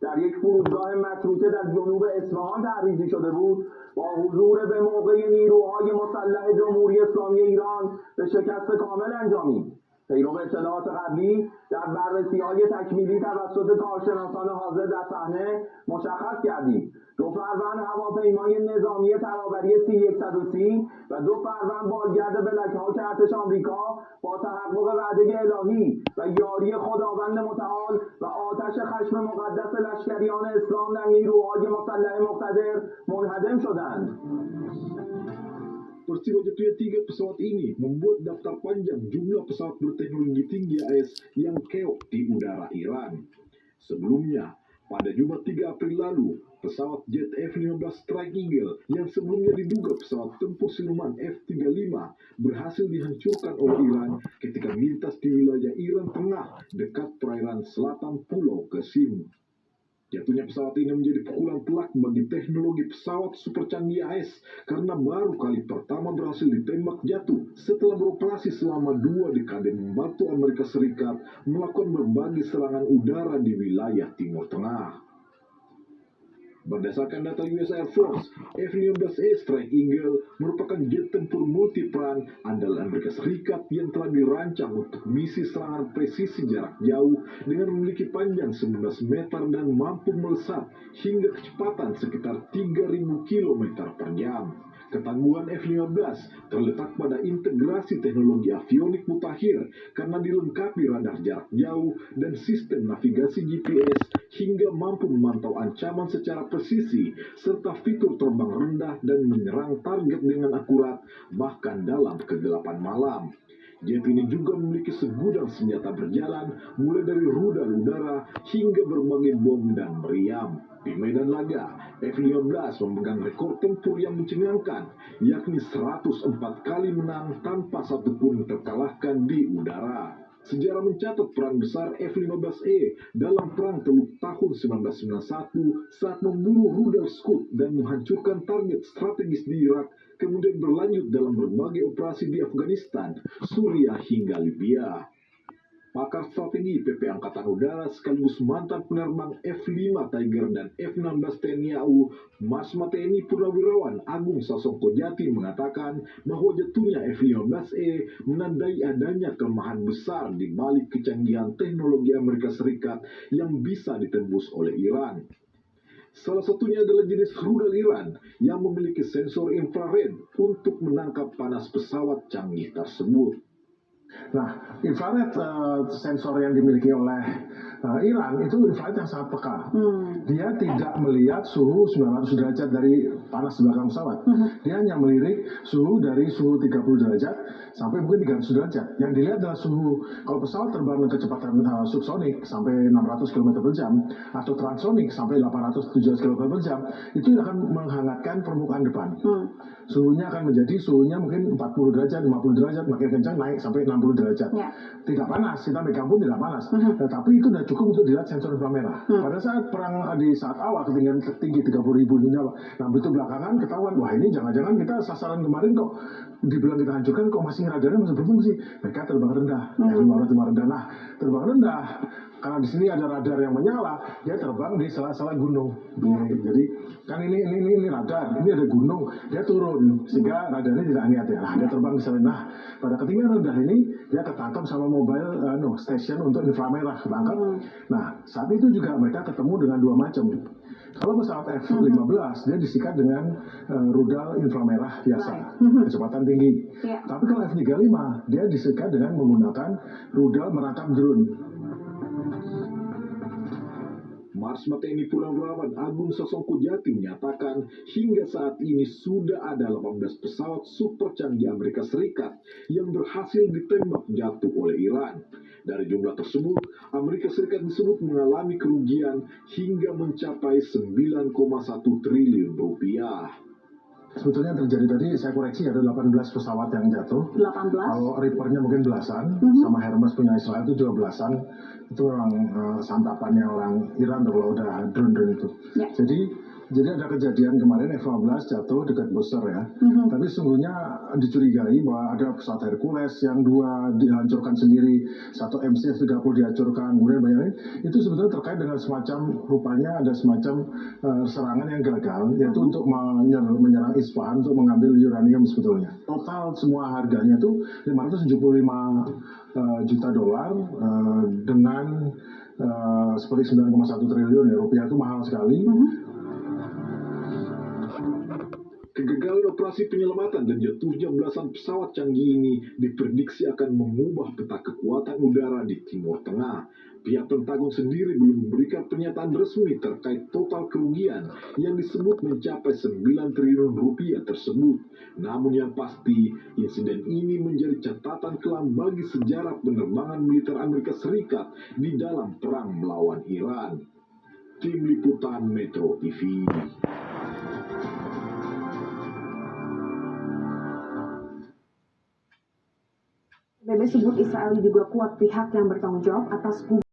در یک فرودگاه متروکه در جنوب اصفهان تعریضی شده بود با حضور به موقع نیروهای مسلح جمهوری اسلامی ایران به شکست کامل انجامید. پیرو اطلاعات قبلی در بررسی‌های تکمیلی توسط کارشناسان حاضر در صحنه مشخص گردید. 2 فروند هواپیمای نظامی ترابری C-130 و 2 فروند بالگرد بلک‌هاک ارتش آمریکا با تحقق وعده الهی و یاری خداوند متعال و آتش خشم مقدس لشکریان اسلام در نیروهای مسلح مقتدر منهدم شدند. Peristiwa jatuhnya 3 pesawat ini membuat daftar panjang jumlah pesawat berteknologi tinggi AS yang keok di udara Iran. Sebelumnya, pada Jumat 3 April lalu, pesawat jet F-15 Strike Eagle yang sebelumnya diduga pesawat tempur siluman F-35 berhasil dihancurkan oleh Iran ketika melintas di wilayah Iran Tengah dekat perairan selatan Pulau Qasim. Jatuhnya pesawat ini menjadi pukulan telak bagi teknologi pesawat super canggih AS karena baru kali pertama berhasil ditembak jatuh setelah beroperasi selama 2 dekade membantu Amerika Serikat melakukan berbagai serangan udara di wilayah Timur Tengah. Berdasarkan data US Air Force, F-15A Strike Eagle merupakan jet tempur multiperan andalan Amerika Serikat yang telah dirancang untuk misi serangan presisi jarak jauh dengan memiliki panjang 19 meter dan mampu melesat hingga kecepatan sekitar 3.000 km per jam. Ketangguhan F-15 terletak pada integrasi teknologi avionik mutakhir karena dilengkapi radar jarak jauh dan sistem navigasi GPS hingga mampu memantau ancaman secara presisi serta fitur terbang rendah dan menyerang target dengan akurat bahkan dalam kegelapan malam. Jet ini juga memiliki segudang senjata berjalan mulai dari rudal udara hingga berbagai bom dan meriam. Di medan laga, F-15 memegang rekor tempur yang mencengangkan, yakni 104 kali menang tanpa satupun terkalahkan di udara. Sejarah mencatat peran besar F-15E dalam Perang Teluk tahun 1991 saat memburu rudal Scud dan menghancurkan target strategis di Irak, kemudian berlanjut dalam berbagai operasi di Afghanistan, Suriah hingga Libya. Pakar strategi PP Angkatan Udara sekaligus mantan penerbang F-5 Tiger dan F-16 TNI AU, Marsma TNI Purnawirawan Agung Sasongko Jati mengatakan bahwa jatuhnya F-15E menandai adanya kelemahan besar di balik kecanggihan teknologi Amerika Serikat yang bisa ditembus oleh Iran. Salah satunya adalah jenis rudal Iran yang memiliki sensor infrared untuk menangkap panas pesawat canggih tersebut. Nah, infrared sensor yang dimiliki oleh Iran itu infrared yang sangat peka. Dia tidak melihat suhu 900 derajat dari panas di belakang pesawat. Dia hanya melirik suhu dari suhu 30 derajat sampai mungkin 300 derajat. Yang dilihat adalah suhu, kalau pesawat terbang dengan kecepatan subsonik sampai 600 km per jam atau transsonik sampai 817 km per jam, itu akan menghangatkan permukaan depan. Suhunya akan menjadi mungkin 40 derajat, 50 derajat, makin kencang naik sampai 60 derajat. Tidak panas, kita megang pun tidak panas. Tetapi itu sudah cukup untuk dilihat sensor inframerah. Pada saat perang di saat awal ketinggian tertinggi 30.000 dunia, nah begitu belakangan ketahuan, wah ini jangan-jangan kita sasaran kemarin kok dibilang kita hancurkan, kok masih radarnya masih berfungsi. Mereka terbang rendah, terbang rendah. Nah, terbang rendah karena di sini ada radar yang menyala, dia terbang di sela-sela gunung. Jadi kan ini radar, ini ada gunung, dia turun sehingga radarnya tidak niat ya. Nah, dia terbang di sana. Nah, pada ketinggian rendah ini dia ketangkap sama mobile station untuk inframerah ketangkap. Nah, saat itu juga mereka ketemu dengan 2 macam. Kalau pesawat F-15 dia disikat dengan rudal inframerah biasa, kecepatan tinggi. Tapi kalau F-35 dia disikat dengan menggunakan rudal merangkap drone. Marsma TNI Purnawirawan Agung Sasongko Jati menyatakan hingga saat ini sudah ada 18 pesawat super canggih Amerika Serikat yang berhasil ditembak jatuh oleh Iran. Dari jumlah tersebut, Amerika Serikat disebut mengalami kerugian hingga mencapai 9,1 triliun rupiah. Sebetulnya yang terjadi tadi, saya koreksi ada 18 pesawat yang jatuh. 18? Kalau Reaper-nya mungkin belasan, sama Hermes punya Israel itu juga belasan. Itu memang santapannya orang Iran kalau udah drone-drone itu. Jadi Jadi ada kejadian kemarin F-15 jatuh dekat Busur ya. Tapi sungguhnya dicurigai bahwa ada pesawat Hercules yang 2 dihancurkan sendiri, 1 MC-30 dihancurkan, kemudian banyak lain. Itu sebetulnya terkait dengan semacam, rupanya ada semacam serangan yang gagal, yaitu untuk menyerang Isfahan untuk mengambil uranium sebetulnya. Total semua harganya itu 575 juta dolar dengan seperti 9,1 triliun ya, rupiah itu mahal sekali. Kegagalan operasi penyelamatan dan jatuhnya belasan pesawat canggih ini diprediksi akan mengubah peta kekuatan udara di Timur Tengah. Pihak Pentagon sendiri belum memberikan pernyataan resmi terkait total kerugian yang disebut mencapai 9 triliun rupiah tersebut. Namun yang pasti, insiden ini menjadi catatan kelam bagi sejarah penerbangan militer Amerika Serikat di dalam perang melawan Iran. Tim Liputan Metro TV. PBB sebut Israel diduga kuat pihak yang bertanggung jawab atas